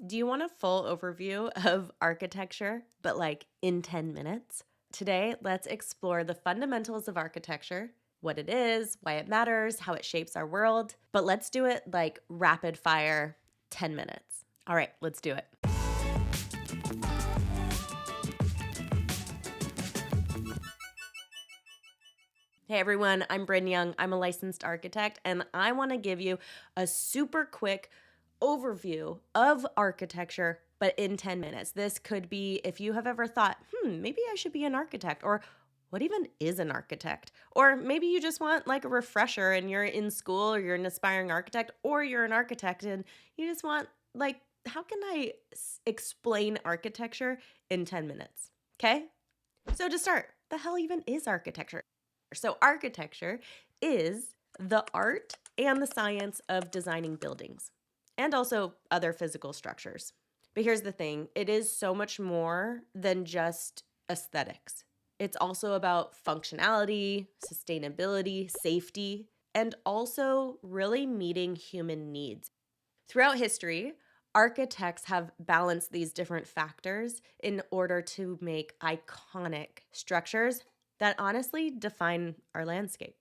Do you want a full overview of architecture, but like in 10 minutes? Today, let's explore the fundamentals of architecture, what it is, why it matters, how it shapes our world. But let's do it like rapid fire 10 minutes. All right, let's do it. Hey everyone, I'm Bryn Young. I'm a licensed architect, and I want to give you a super quick overview of architecture, but in 10 minutes. This could be if you have ever thought, maybe I should be an architect, or what even is an architect? Or maybe you just want like a refresher and you're in school or you're an aspiring architect, or you're an architect and you just want, like, how can I explain architecture in 10 minutes? Okay? So to start, the hell even is architecture? So architecture is the art and the science of designing buildings and also other physical structures. But here's the thing, it is so much more than just aesthetics. It's also about functionality, sustainability, safety, and also really meeting human needs. Throughout history, architects have balanced these different factors in order to make iconic structures that honestly define our landscape.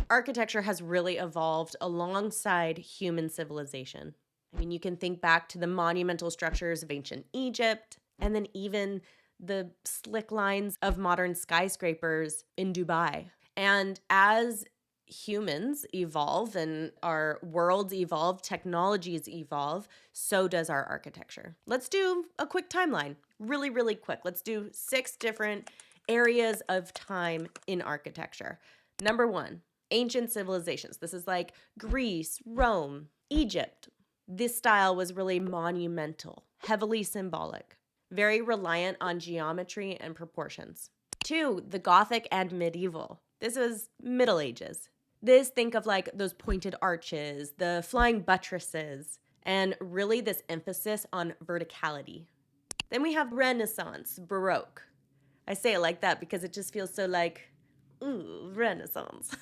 Architecture has really evolved alongside human civilization. I mean, you can think back to the monumental structures of ancient Egypt, and then even the slick lines of modern skyscrapers in Dubai. And as humans evolve and our worlds evolve, technologies evolve, so does our architecture. Let's do a quick timeline, really, really quick. Let's do 6 different areas of time in architecture. Number 1, ancient civilizations. This is like Greece, Rome, Egypt. This style was really monumental, heavily symbolic, very reliant on geometry and proportions. 2, the Gothic and medieval. This was Middle Ages. Think of like those pointed arches, the flying buttresses, and really this emphasis on verticality. Then we have Renaissance, Baroque. I say it like that because it just feels so like, ooh, Renaissance.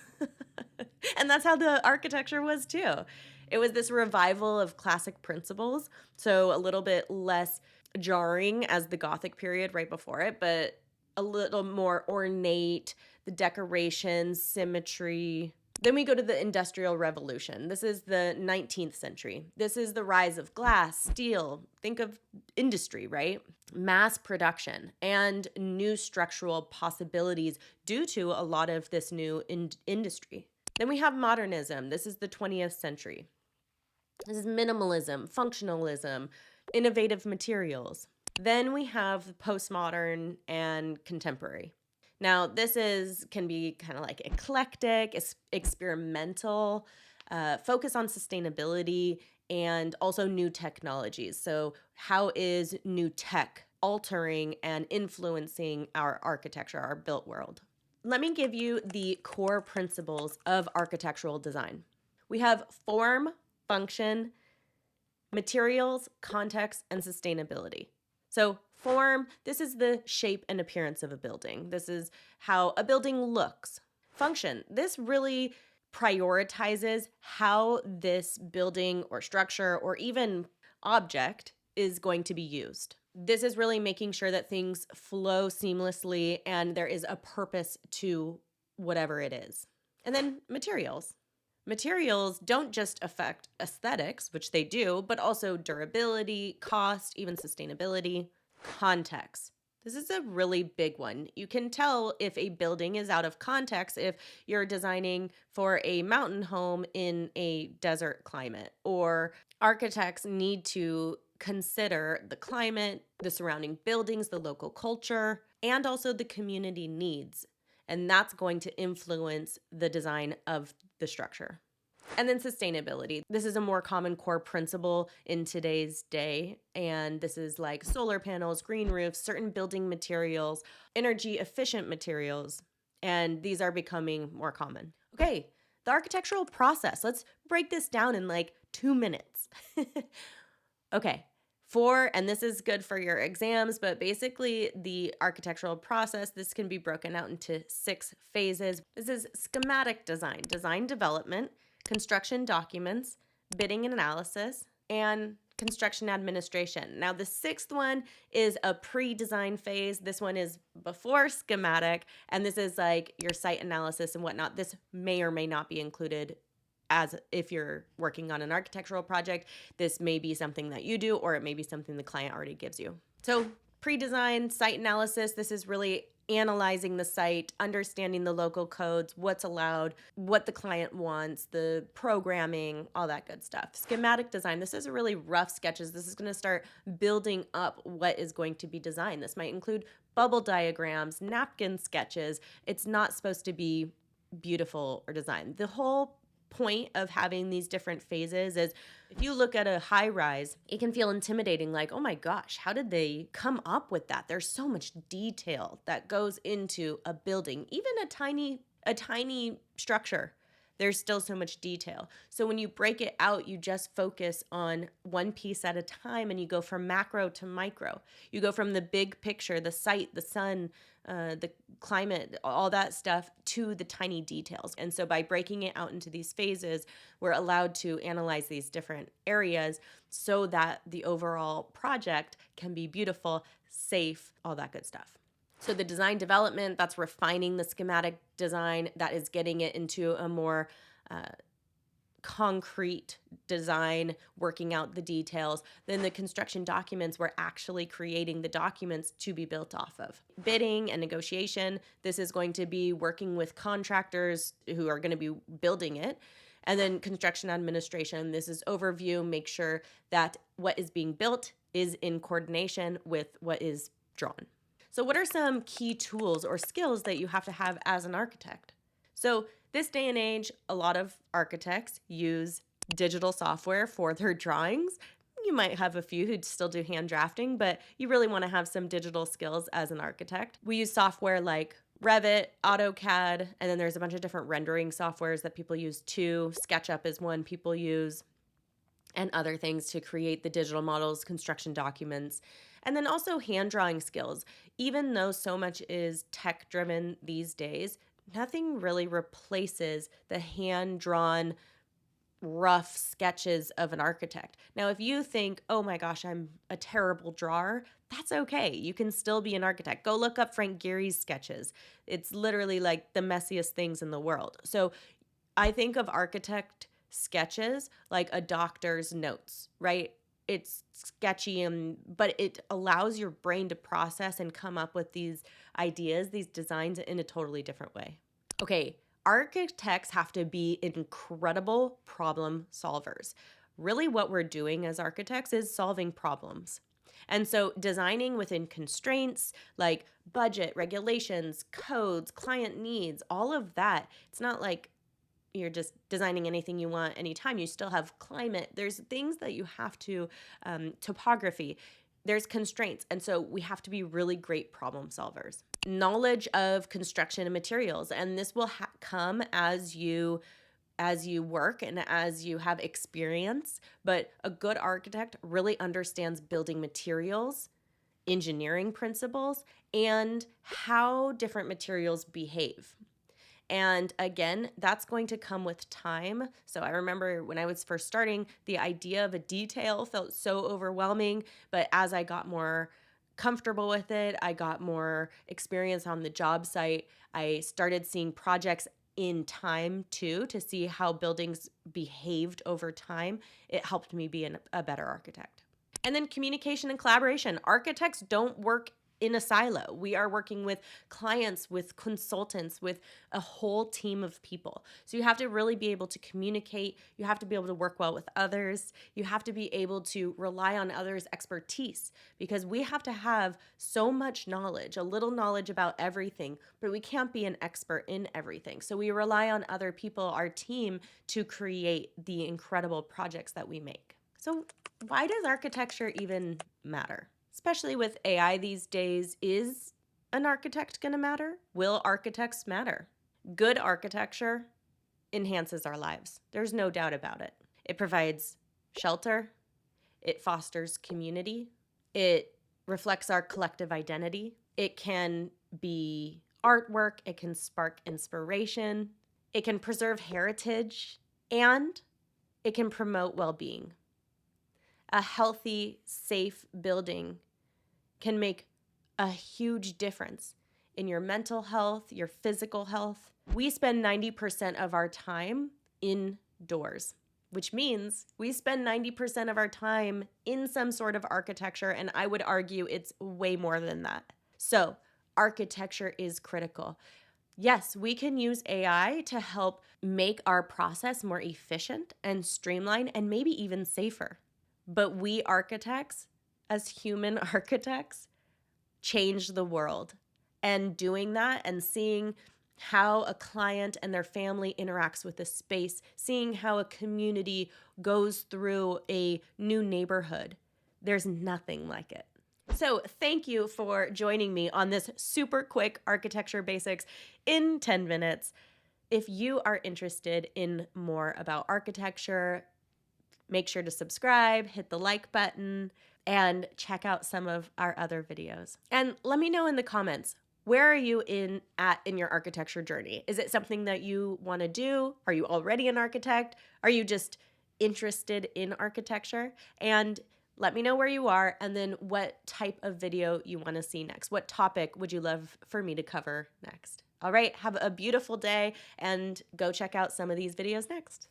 And that's how the architecture was too. It was this revival of classic principles, so a little bit less jarring as the Gothic period right before it, but a little more ornate, the decorations, symmetry. Then we go to the Industrial Revolution. This is the 19th century. This is the rise of glass, steel. Think of industry, right? Mass production and new structural possibilities due to a lot of this new industry. Then we have modernism. This is the 20th century. This is minimalism, functionalism, innovative materials. Then we have postmodern and contemporary. Now, can be kind of like eclectic, experimental, focus on sustainability, and also new technologies. So how is new tech altering and influencing our architecture, our built world? Let me give you the core principles of architectural design. We have form, function, materials, context, and sustainability. So form, this is the shape and appearance of a building. This is how a building looks. Function, this really prioritizes how this building or structure or even object is going to be used. This is really making sure that things flow seamlessly and there is a purpose to whatever it is. And then materials. Materials don't just affect aesthetics, which they do, but also durability, cost, even sustainability. Context. This is a really big one. You can tell if a building is out of context if you're designing for a mountain home in a desert climate, or architects need to consider the climate, the surrounding buildings, the local culture, and also the community needs. And that's going to influence the design of the structure. And then sustainability. This is a more common core principle in today's day. And this is like solar panels, green roofs, certain building materials, energy efficient materials. And these are becoming more common. Okay, the architectural process. Let's break this down in like 2 minutes. Okay. And this is good for your exams, but basically the architectural process, this can be broken out into 6 phases. This is schematic design development, construction documents, bidding and analysis, and construction administration. Now, the sixth one is a pre-design phase. This one is before schematic, and this is like your site analysis and whatnot. This may or may not be included as if you're working on an architectural project. This may be something that you do, or it may be something the client already gives you. So pre-design, site analysis, this is really analyzing the site, understanding the local codes, what's allowed, what the client wants, the programming, all that good stuff. Schematic design, this is really rough sketches. This is going to start building up what is going to be designed. This might include bubble diagrams, napkin sketches. It's not supposed to be beautiful or designed. The whole point of having these different phases is if you look at a high rise, it can feel intimidating, like, oh my gosh, how did they come up with that? There's so much detail that goes into a building, even a tiny structure. There's still so much detail. So when you break it out, you just focus on one piece at a time, and you go from macro to micro. You go from the big picture, the site, the sun, the climate, all that stuff, to the tiny details. And so by breaking it out into these phases, we're allowed to analyze these different areas so that the overall project can be beautiful, safe, all that good stuff. So the design development, that's refining the schematic design, that is getting it into a more concrete design, working out the details. Then the construction documents, we're actually creating the documents to be built off of. Bidding and negotiation, this is going to be working with contractors who are going to be building it. And then construction administration, this is overview, make sure that what is being built is in coordination with what is drawn. So what are some key tools or skills that you have to have as an architect? So this day and age, a lot of architects use digital software for their drawings. You might have a few who still do hand drafting, but you really want to have some digital skills as an architect. We use software like Revit, AutoCAD, and then there's a bunch of different rendering softwares that people use too. SketchUp is one people use, and other things to create the digital models, construction documents, and then also hand drawing skills. Even though so much is tech driven these days, nothing really replaces the hand drawn rough sketches of an architect. Now, if you think, oh my gosh, I'm a terrible drawer, that's okay. You can still be an architect. Go look up Frank Gehry's sketches. It's literally like the messiest things in the world. So I think of architect sketches like a doctor's notes, right? It's sketchy, but it allows your brain to process and come up with these ideas, these designs in a totally different way. Okay, architects have to be incredible problem solvers. Really, what we're doing as architects is solving problems. And so designing within constraints like budget, regulations, codes, client needs, all of that. It's not like you're just designing anything you want anytime. You still have climate. There's things that you have to, topography. There's constraints. And so we have to be really great problem solvers. Knowledge of construction and materials. And this will come as you work and as you have experience. But a good architect really understands building materials, engineering principles, and how different materials behave. And again, that's going to come with time. So I remember when I was first starting, the idea of a detail felt so overwhelming. But as I got more comfortable with it, I got more experience on the job site, I started seeing projects in time too, to see how buildings behaved over time. It helped me be a better architect. And then communication and collaboration. Architects don't work in a silo. We are working with clients, with consultants, with a whole team of people. So you have to really be able to communicate. You have to be able to work well with others. You have to be able to rely on others' expertise, because we have to have so much knowledge, a little knowledge about everything, but we can't be an expert in everything. So we rely on other people, our team, to create the incredible projects that we make. So why does architecture even matter? Especially with AI these days, is an architect going to matter? Will architects matter? Good architecture enhances our lives. There's no doubt about it. It provides shelter. It fosters community. It reflects our collective identity. It can be artwork. It can spark inspiration. It can preserve heritage. And it can promote well-being. A healthy, safe building can make a huge difference in your mental health, your physical health. We spend 90% of our time indoors, which means we spend 90% of our time in some sort of architecture, and I would argue it's way more than that. So, architecture is critical. Yes, we can use AI to help make our process more efficient and streamlined and maybe even safer. But we architects, as human architects, change the world. And doing that and seeing how a client and their family interacts with a space, seeing how a community goes through a new neighborhood, there's nothing like it. So thank you for joining me on this super quick architecture basics in 10 minutes. If you are interested in more about architecture, make sure to subscribe, hit the like button, and check out some of our other videos. And let me know in the comments, where are you in your architecture journey? Is it something that you want to do? Are you already an architect? Are you just interested in architecture? And let me know where you are and then what type of video you want to see next. What topic would you love for me to cover next? All right, have a beautiful day and go check out some of these videos next.